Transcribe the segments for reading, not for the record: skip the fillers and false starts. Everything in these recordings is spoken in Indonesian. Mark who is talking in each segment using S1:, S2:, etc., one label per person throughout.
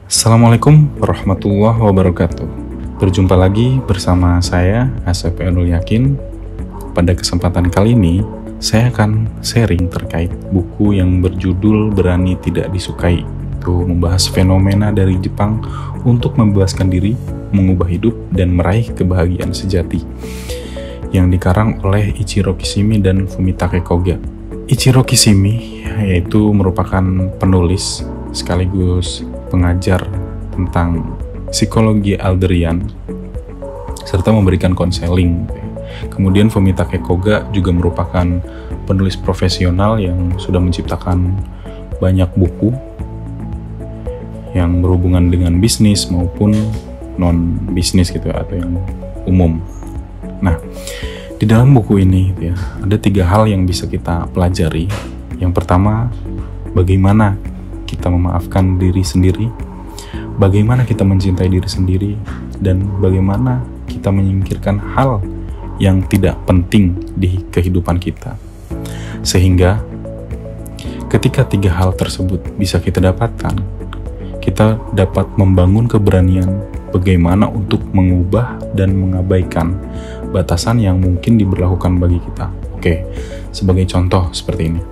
S1: Assalamualaikum warahmatullahi wabarakatuh. Berjumpa lagi bersama saya, Asep Enul Yakin. Pada kesempatan kali ini, saya akan sharing terkait buku yang berjudul Berani Tidak Disukai. Itu membahas fenomena dari Jepang untuk membebaskan diri, mengubah hidup, dan meraih kebahagiaan sejati. Yang dikarang oleh Ichiro Kishimi dan Fumitake Koga. Ichiro Kishimi yaitu merupakan penulis sekaligus pengajar tentang psikologi Alderian serta memberikan konseling. Kemudian Fumitake Koga juga merupakan penulis profesional yang sudah menciptakan banyak buku yang berhubungan dengan bisnis maupun non bisnis gitu atau yang umum. Nah, di dalam buku ini ya, ada 3 hal yang bisa kita pelajari. Yang pertama, bagaimana kita memaafkan diri sendiri, bagaimana kita mencintai diri sendiri, dan bagaimana kita menyingkirkan hal yang tidak penting di kehidupan kita. Sehingga ketika 3 hal tersebut bisa kita dapatkan, kita dapat membangun keberanian bagaimana untuk mengubah dan mengabaikan batasan yang mungkin diberlakukan bagi kita. Oke, sebagai contoh seperti ini.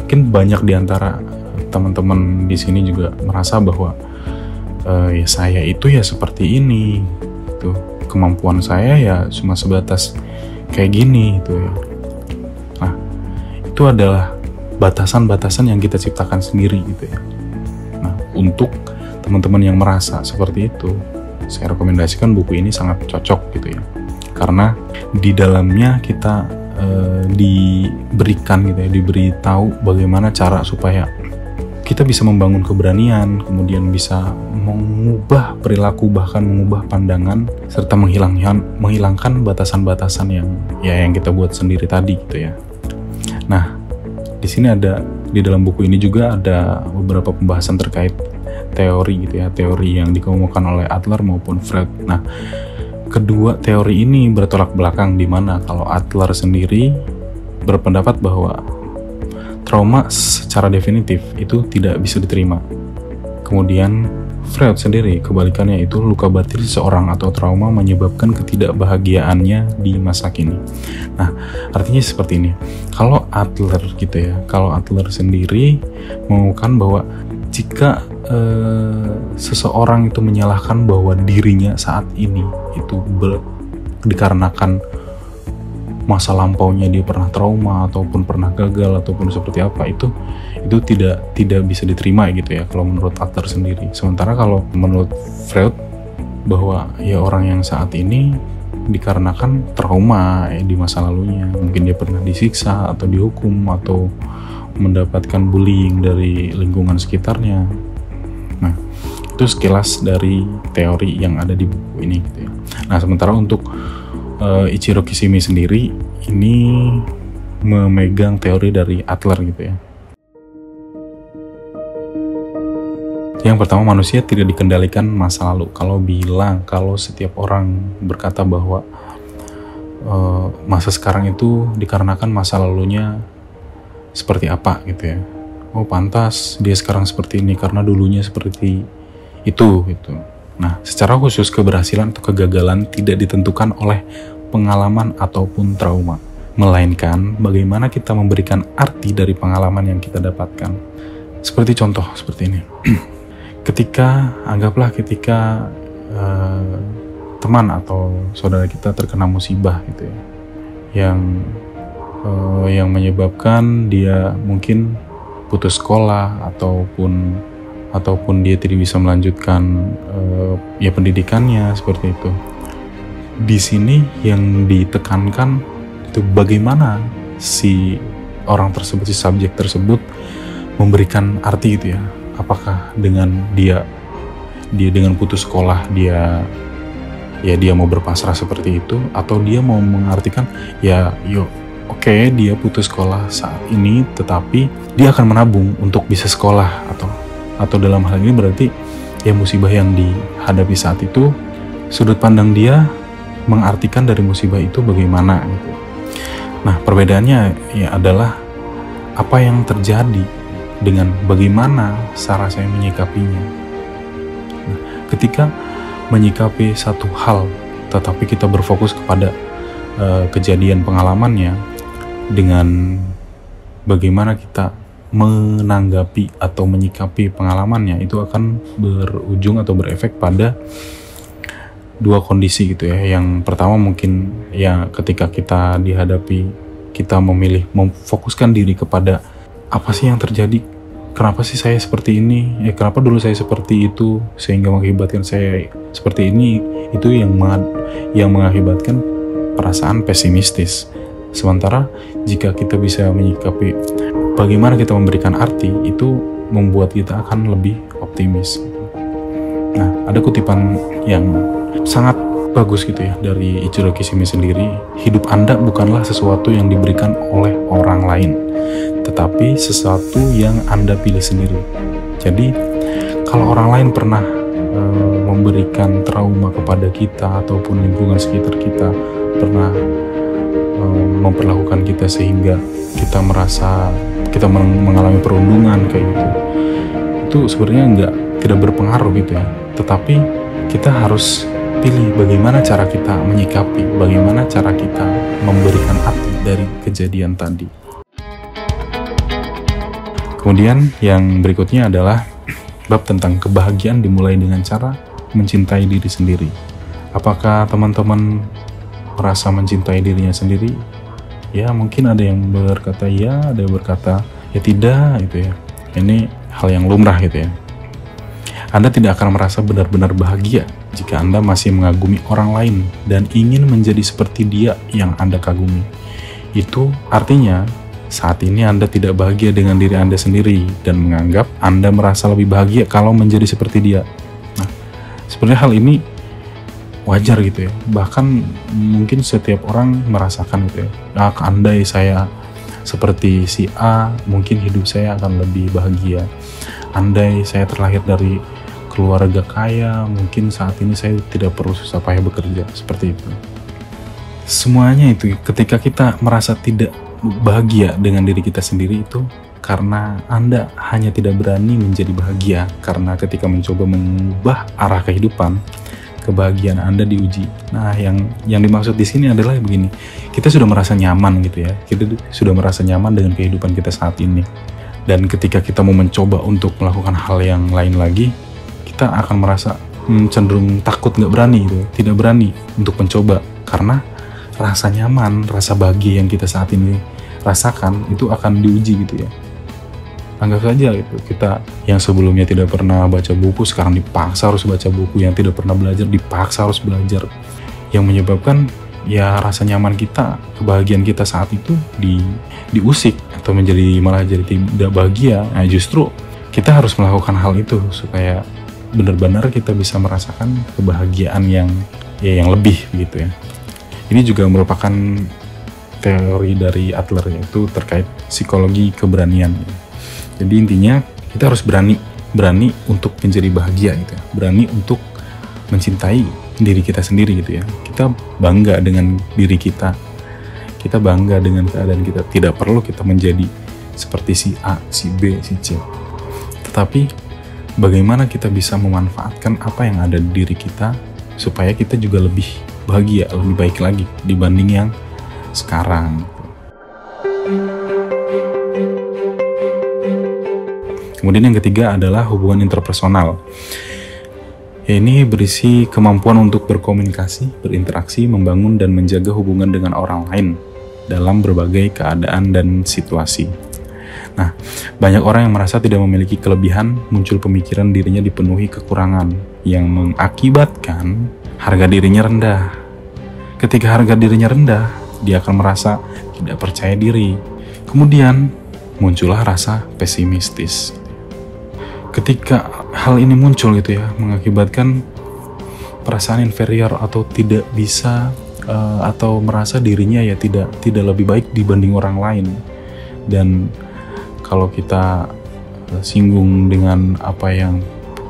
S1: Mungkin banyak di antara teman-teman di sini juga merasa bahwa ya saya itu ya seperti ini, gitu. Kemampuan saya ya cuma sebatas kayak gini, gitu ya. Nah, itu adalah batasan-batasan yang kita ciptakan sendiri, gitu ya. Nah, untuk teman-teman yang merasa seperti itu, saya rekomendasikan buku ini sangat cocok, gitu ya. Karena di dalamnya kita diberikan, gitu ya, diberitahu bagaimana cara supaya kita bisa membangun keberanian, kemudian bisa mengubah perilaku, bahkan mengubah pandangan, serta menghilangkan batasan-batasan yang kita buat sendiri tadi, gitu ya. Nah, di sini di dalam buku ini juga ada beberapa pembahasan terkait teori, gitu ya, teori yang dikemukakan oleh Adler maupun Freud. Nah, kedua teori ini bertolak belakang, di mana kalau Adler sendiri berpendapat bahwa trauma secara definitif itu tidak bisa diterima. Kemudian Freud sendiri kebalikannya, itu luka batin seseorang atau trauma menyebabkan ketidakbahagiaannya di masa kini. Nah, artinya seperti ini. Kalau Adler gitu ya, kalau Adler sendiri mengatakan bahwa jika seseorang itu menyalahkan bahwa dirinya saat ini itu dikarenakan masa lampaunya dia pernah trauma ataupun pernah gagal ataupun seperti apa, itu tidak bisa diterima, gitu ya, kalau menurut Adler sendiri. Sementara kalau menurut Freud bahwa ya orang yang saat ini dikarenakan trauma di masa lalunya, mungkin dia pernah disiksa atau dihukum atau mendapatkan bullying dari lingkungan sekitarnya. Nah, itu sekilas dari teori yang ada di buku ini, gitu ya. Nah, sementara untuk Ichiro Kishimi sendiri ini memegang teori dari Adler, gitu ya. Yang pertama, manusia tidak dikendalikan masa lalu. Kalau setiap orang berkata bahwa masa sekarang itu dikarenakan masa lalunya seperti apa, gitu ya. Oh, pantas dia sekarang seperti ini karena dulunya seperti itu, gitu. Nah, secara khusus keberhasilan atau kegagalan tidak ditentukan oleh pengalaman ataupun trauma, melainkan bagaimana kita memberikan arti dari pengalaman yang kita dapatkan. Seperti contoh seperti ini. Anggaplah ketika teman atau saudara kita terkena musibah, gitu ya, yang menyebabkan dia mungkin putus sekolah ataupun dia tidak bisa melanjutkan pendidikannya, seperti itu. Di sini yang ditekankan itu bagaimana si orang tersebut, si subjek tersebut memberikan arti, itu ya. Apakah dengan dia dengan putus sekolah dia mau berpasrah seperti itu, atau dia mau mengartikan oke, dia putus sekolah saat ini tetapi dia akan menabung untuk bisa sekolah, atau dalam hal ini berarti ya musibah yang dihadapi saat itu, sudut pandang dia mengartikan dari musibah itu bagaimana, gitu. Nah, perbedaannya ya adalah apa yang terjadi dengan bagaimana cara saya menyikapinya. ketika menyikapi satu hal tetapi kita berfokus kepada kejadian pengalamannya, dengan bagaimana kita menanggapi atau menyikapi pengalamannya, itu akan berujung atau berefek pada dua kondisi gitu ya. Yang pertama mungkin ya ketika kita dihadapi, kita memilih memfokuskan diri kepada apa sih yang terjadi, kenapa sih saya seperti ini, kenapa dulu saya seperti itu sehingga mengakibatkan saya seperti ini, itu yang mengakibatkan perasaan pesimistis. Sementara jika kita bisa menyikapi bagaimana kita memberikan arti, itu membuat kita akan lebih optimis. Nah, ada kutipan yang sangat bagus gitu ya dari Ichiro Kishimi sendiri. Hidup Anda bukanlah sesuatu yang diberikan oleh orang lain, tetapi sesuatu yang Anda pilih sendiri. Jadi kalau orang lain pernah memberikan trauma kepada kita ataupun lingkungan sekitar kita pernah memperlakukan kita sehingga kita merasa kita mengalami perundungan kayak gitu, itu sebenarnya tidak berpengaruh gitu ya. Tetapi kita harus pilih bagaimana cara kita menyikapi, bagaimana cara kita memberikan arti dari kejadian tadi. Kemudian yang berikutnya adalah bab tentang kebahagiaan dimulai dengan cara mencintai diri sendiri. Apakah teman-teman merasa mencintai dirinya sendiri? Ya mungkin ada yang berkata ya, ada yang berkata ya tidak gitu ya. Ini hal yang lumrah gitu ya. Anda tidak akan merasa benar-benar bahagia jika Anda masih mengagumi orang lain dan ingin menjadi seperti dia yang Anda kagumi. Itu artinya saat ini Anda tidak bahagia dengan diri Anda sendiri dan menganggap Anda merasa lebih bahagia kalau menjadi seperti dia. Nah, sebenarnya hal ini wajar gitu ya. Bahkan mungkin setiap orang merasakan gitu ya. Nah, andai saya seperti si A, mungkin hidup saya akan lebih bahagia. Andai saya terlahir dari keluarga kaya, mungkin saat ini saya tidak perlu susah payah bekerja. Seperti itu. Semuanya itu ketika kita merasa tidak bahagia dengan diri kita sendiri, itu karena Anda hanya tidak berani menjadi bahagia. Karena ketika mencoba mengubah arah kehidupan, kebahagiaan Anda diuji. Nah, yang dimaksud di sini adalah begini. Kita sudah merasa nyaman gitu ya. Kita sudah merasa nyaman dengan kehidupan kita saat ini. Dan ketika kita mau mencoba untuk melakukan hal yang lain lagi, kita akan merasa cenderung takut, nggak berani gitu. Tidak berani untuk mencoba karena rasa nyaman, rasa bahagia yang kita saat ini rasakan itu akan diuji gitu ya. Anggap saja gitu, kita yang sebelumnya tidak pernah baca buku sekarang dipaksa harus baca buku, yang tidak pernah belajar dipaksa harus belajar. Yang menyebabkan ya rasa nyaman kita, kebahagiaan kita saat itu diusik atau malah jadi tidak bahagia. Nah, justru kita harus melakukan hal itu supaya benar-benar kita bisa merasakan kebahagiaan yang lebih gitu ya. Ini juga merupakan teori dari Adler, yaitu terkait psikologi keberanian. Jadi intinya kita harus berani untuk menjadi bahagia gitu ya. Berani untuk mencintai diri kita sendiri gitu ya. Kita bangga dengan diri kita. Kita bangga dengan keadaan kita. Tidak perlu kita menjadi seperti si A, si B, si C. Tetapi bagaimana kita bisa memanfaatkan apa yang ada di diri kita supaya kita juga lebih bahagia, lebih baik lagi dibanding yang sekarang. Kemudian yang ketiga adalah hubungan interpersonal. Ini berisi kemampuan untuk berkomunikasi, berinteraksi, membangun dan menjaga hubungan dengan orang lain dalam berbagai keadaan dan situasi. Nah, banyak orang yang merasa tidak memiliki kelebihan, muncul pemikiran dirinya dipenuhi kekurangan yang mengakibatkan harga dirinya rendah. Ketika harga dirinya rendah, dia akan merasa tidak percaya diri. Kemudian muncullah rasa pesimistis. Ketika hal ini muncul gitu ya, mengakibatkan perasaan inferior atau tidak bisa atau merasa dirinya ya tidak lebih baik dibanding orang lain. Dan kalau kita singgung dengan apa yang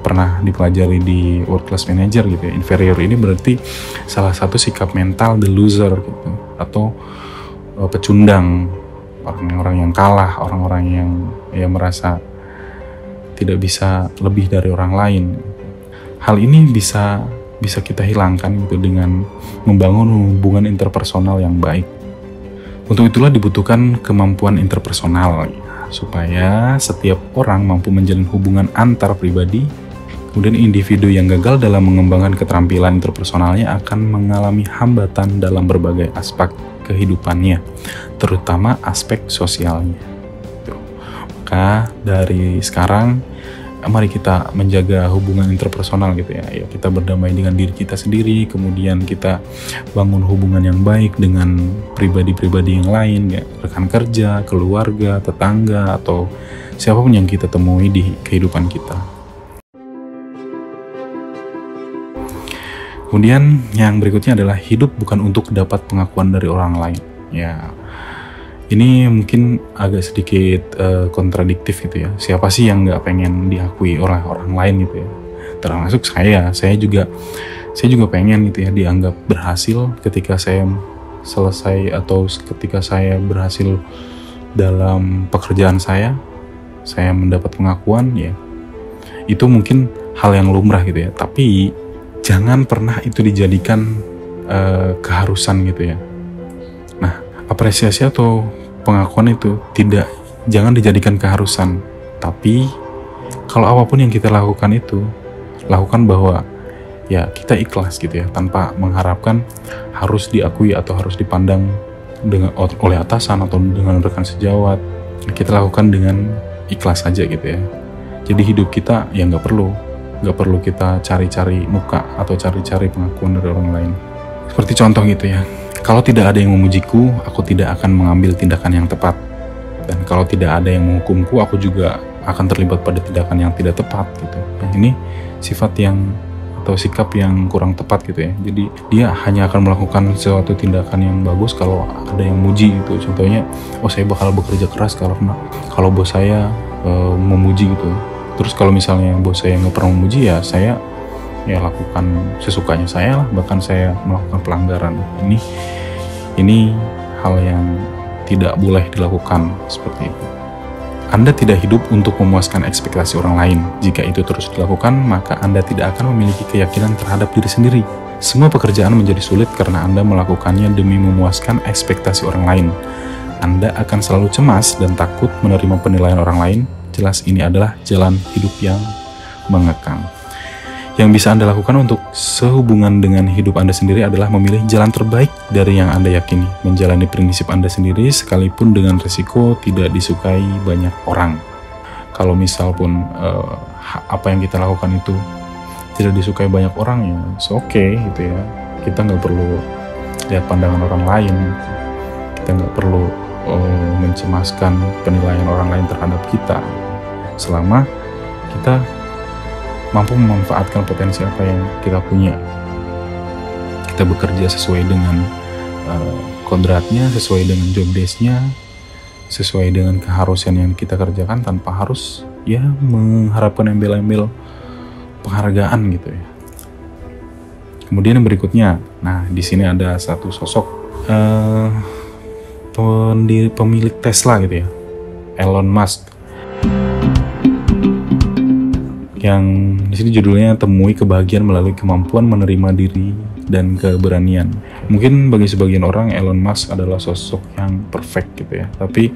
S1: pernah dipelajari di World Class Manager gitu ya, inferior ini berarti salah satu sikap mental the loser gitu, atau pecundang, orang-orang yang kalah, orang-orang yang merasa tidak bisa lebih dari orang lain. Hal ini bisa kita hilangkan gitu dengan membangun hubungan interpersonal yang baik. Untuk itulah dibutuhkan kemampuan interpersonal supaya setiap orang mampu menjalin hubungan antar pribadi. Kemudian individu yang gagal dalam mengembangkan keterampilan interpersonalnya akan mengalami hambatan dalam berbagai aspek kehidupannya, terutama aspek sosialnya. Maka dari sekarang, mari kita menjaga hubungan interpersonal gitu ya. Ya, kita berdamai dengan diri kita sendiri, kemudian kita bangun hubungan yang baik dengan pribadi-pribadi yang lain, ya, rekan kerja, keluarga, tetangga, atau siapapun yang kita temui di kehidupan kita. Kemudian yang berikutnya adalah hidup bukan untuk dapat pengakuan dari orang lain. Ya, ini mungkin agak sedikit kontradiktif gitu ya. Siapa sih yang nggak pengen diakui oleh orang lain gitu ya? Termasuk saya juga pengen gitu ya dianggap berhasil ketika saya selesai atau ketika saya berhasil dalam pekerjaan saya mendapat pengakuan ya. Itu mungkin hal yang lumrah gitu ya. Tapi jangan pernah itu dijadikan keharusan gitu ya. Nah, apresiasi atau pengakuan itu jangan dijadikan keharusan. Tapi kalau apapun yang kita lakukan itu, lakukan bahwa ya kita ikhlas gitu ya, tanpa mengharapkan harus diakui atau harus dipandang oleh atasan atau dengan rekan sejawat. Kita lakukan dengan ikhlas aja gitu ya. Jadi hidup kita ya nggak perlu kita cari-cari muka atau cari-cari pengakuan dari orang lain. Seperti contoh gitu ya, kalau tidak ada yang memujiku, aku tidak akan mengambil tindakan yang tepat. Dan kalau tidak ada yang menghukumku, aku juga akan terlibat pada tindakan yang tidak tepat gitu. Nah, ini sifat atau sikap yang kurang tepat gitu ya. Jadi dia hanya akan melakukan suatu tindakan yang bagus kalau ada yang muji gitu. Contohnya, saya bakal bekerja keras kalau bos saya memuji gitu. Terus kalau misalnya bos saya nggak pernah memuji, ya saya lakukan sesukanya saya lah, bahkan saya melakukan pelanggaran. Ini hal yang tidak boleh dilakukan seperti itu. Anda tidak hidup untuk memuaskan ekspektasi orang lain. Jika itu terus dilakukan, maka Anda tidak akan memiliki keyakinan terhadap diri sendiri. Semua pekerjaan menjadi sulit karena Anda melakukannya demi memuaskan ekspektasi orang lain. Anda akan selalu cemas dan takut menerima penilaian orang lain. Jelas ini adalah jalan hidup yang mengekang. Yang bisa Anda lakukan untuk sehubungan dengan hidup Anda sendiri adalah memilih jalan terbaik dari yang Anda yakini. Menjalani prinsip Anda sendiri sekalipun dengan risiko tidak disukai banyak orang. Kalau misal pun apa yang kita lakukan itu tidak disukai banyak orang, ya okay gitu ya. Kita nggak perlu lihat pandangan orang lain. Kita nggak perlu mencemaskan penilaian orang lain terhadap kita. Selama kita mampu memanfaatkan potensi apa yang kita punya, kita bekerja sesuai dengan kodratnya, sesuai dengan job desk-nya, sesuai dengan keharusan yang kita kerjakan tanpa harus ya mengharapkan embel-embel penghargaan gitu ya. Kemudian yang berikutnya, nah di sini ada satu sosok pemilik Tesla gitu ya, Elon Musk. Yang di sini judulnya temui kebahagiaan melalui kemampuan menerima diri dan keberanian. Mungkin bagi sebagian orang Elon Musk adalah sosok yang perfect gitu ya. Tapi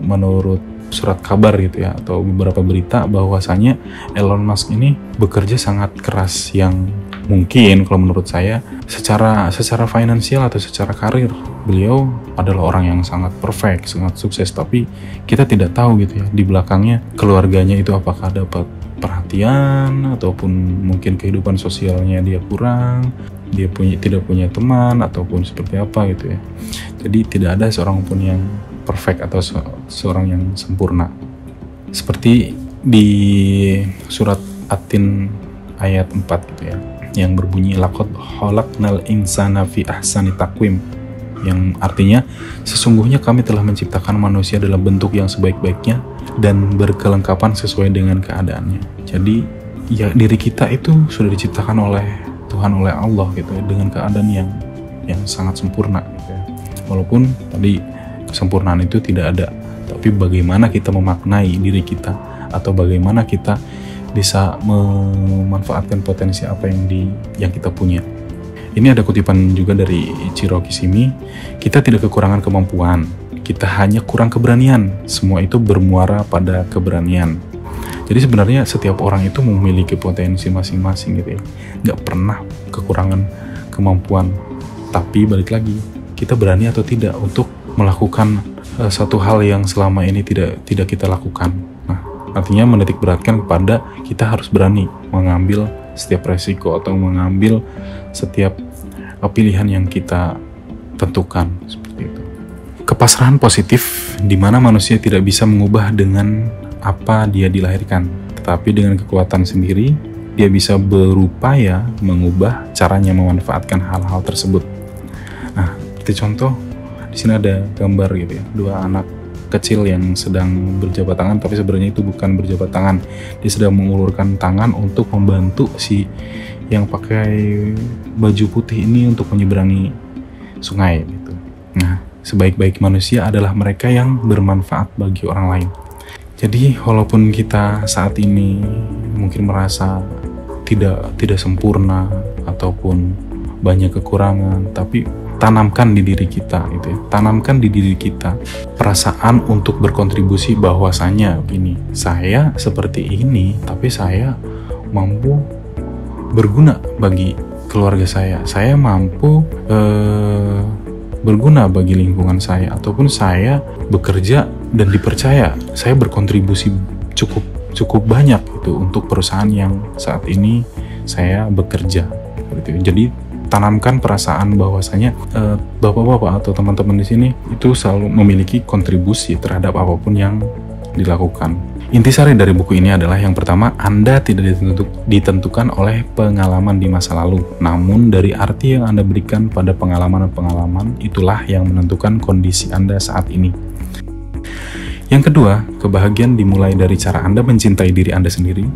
S1: menurut surat kabar gitu ya atau beberapa berita bahwasanya Elon Musk ini bekerja sangat keras, yang mungkin kalau menurut saya secara finansial atau secara karir beliau adalah orang yang sangat perfect, sangat sukses, tapi kita tidak tahu gitu ya di belakangnya keluarganya itu apakah dapat perhatian ataupun mungkin kehidupan sosialnya dia kurang, dia tidak punya teman ataupun seperti apa gitu ya. Jadi tidak ada seorang pun yang perfect atau seorang yang sempurna. Seperti di surat At-Tin ayat 4 gitu ya, yang berbunyi laqad khalaqnal insana fi ahsani taqwim, yang artinya sesungguhnya kami telah menciptakan manusia dalam bentuk yang sebaik-baiknya dan berkelengkapan sesuai dengan keadaannya. Jadi ya diri kita itu sudah diciptakan oleh Tuhan, oleh Allah gitu ya, dengan keadaan yang sangat sempurna gitu ya. Walaupun tadi kesempurnaan itu tidak ada, tapi bagaimana kita memaknai diri kita atau bagaimana kita bisa memanfaatkan potensi apa yang kita punya. Ini ada kutipan juga dari Ichiro Kishimi, kita tidak kekurangan kemampuan, kita hanya kurang keberanian. Semua itu bermuara pada keberanian. Jadi sebenarnya setiap orang itu memiliki potensi masing-masing gitu ya. Nggak pernah kekurangan kemampuan. Tapi balik lagi, kita berani atau tidak untuk melakukan satu hal yang selama ini tidak kita lakukan. Nah, artinya menitik beratkan kepada kita harus berani mengambil setiap resiko atau mengambil setiap pilihan yang kita tentukan, seperti itu. Kepasrahan positif di mana manusia tidak bisa mengubah dengan apa dia dilahirkan, tetapi dengan kekuatan sendiri dia bisa berupaya mengubah caranya memanfaatkan hal-hal tersebut. Nah, seperti contoh di sini ada gambar gitu ya, dua anak kecil yang sedang berjabat tangan, tapi sebenarnya itu bukan berjabat tangan. Dia sedang mengulurkan tangan untuk membantu si yang pakai baju putih ini untuk menyeberangi sungai gitu. Nah, sebaik-baik manusia adalah mereka yang bermanfaat bagi orang lain. Jadi walaupun kita saat ini mungkin merasa tidak sempurna ataupun banyak kekurangan, tapi tanamkan di diri kita gitu ya. Tanamkan di diri kita perasaan untuk berkontribusi bahwasanya gini, saya seperti ini tapi saya mampu berguna bagi keluarga saya. Saya mampu berguna bagi lingkungan saya, ataupun saya bekerja dan dipercaya saya berkontribusi cukup banyak gitu untuk perusahaan yang saat ini saya bekerja gitu. Jadi tanamkan perasaan bahwasanya bapak-bapak atau teman-teman di sini itu selalu memiliki kontribusi terhadap apapun yang dilakukan. Intisari dari buku ini adalah yang pertama, Anda tidak ditentukan oleh pengalaman di masa lalu, namun dari arti yang Anda berikan pada pengalaman-pengalaman itulah yang menentukan kondisi Anda saat ini. Yang kedua, kebahagiaan dimulai dari cara Anda mencintai diri Anda sendiri.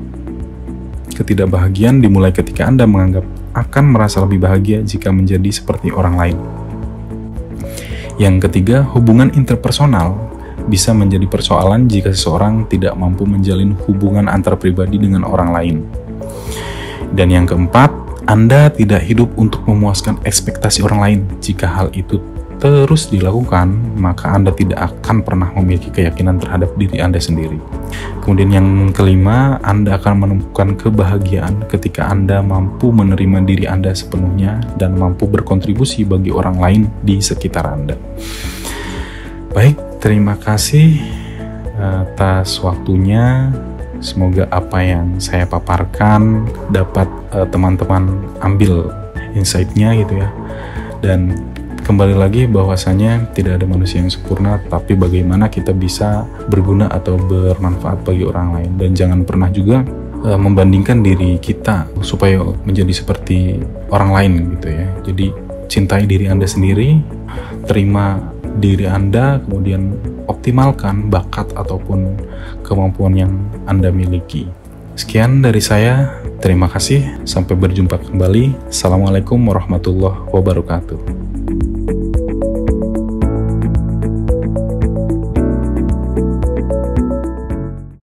S1: Ketidakbahagiaan dimulai ketika Anda menganggap akan merasa lebih bahagia jika menjadi seperti orang lain. Yang ketiga, hubungan interpersonal bisa menjadi persoalan jika seseorang tidak mampu menjalin hubungan antar pribadi dengan orang lain. Dan yang keempat, Anda tidak hidup untuk memuaskan ekspektasi orang lain. Jika hal itu terus dilakukan, maka Anda tidak akan pernah memiliki keyakinan terhadap diri Anda sendiri. Kemudian yang kelima, Anda akan menemukan kebahagiaan ketika Anda mampu menerima diri Anda sepenuhnya dan mampu berkontribusi bagi orang lain di sekitar Anda. Baik, terima kasih atas waktunya. Semoga apa yang saya paparkan dapat teman-teman ambil insight-nya gitu ya. Dan kembali lagi bahwasanya tidak ada manusia yang sempurna, tapi bagaimana kita bisa berguna atau bermanfaat bagi orang lain. Dan jangan pernah juga membandingkan diri kita supaya menjadi seperti orang lain gitu ya. Jadi cintai diri Anda sendiri, terima diri Anda, kemudian optimalkan bakat ataupun kemampuan yang Anda miliki. Sekian dari saya, terima kasih, sampai berjumpa kembali. Assalamualaikum warahmatullahi wabarakatuh.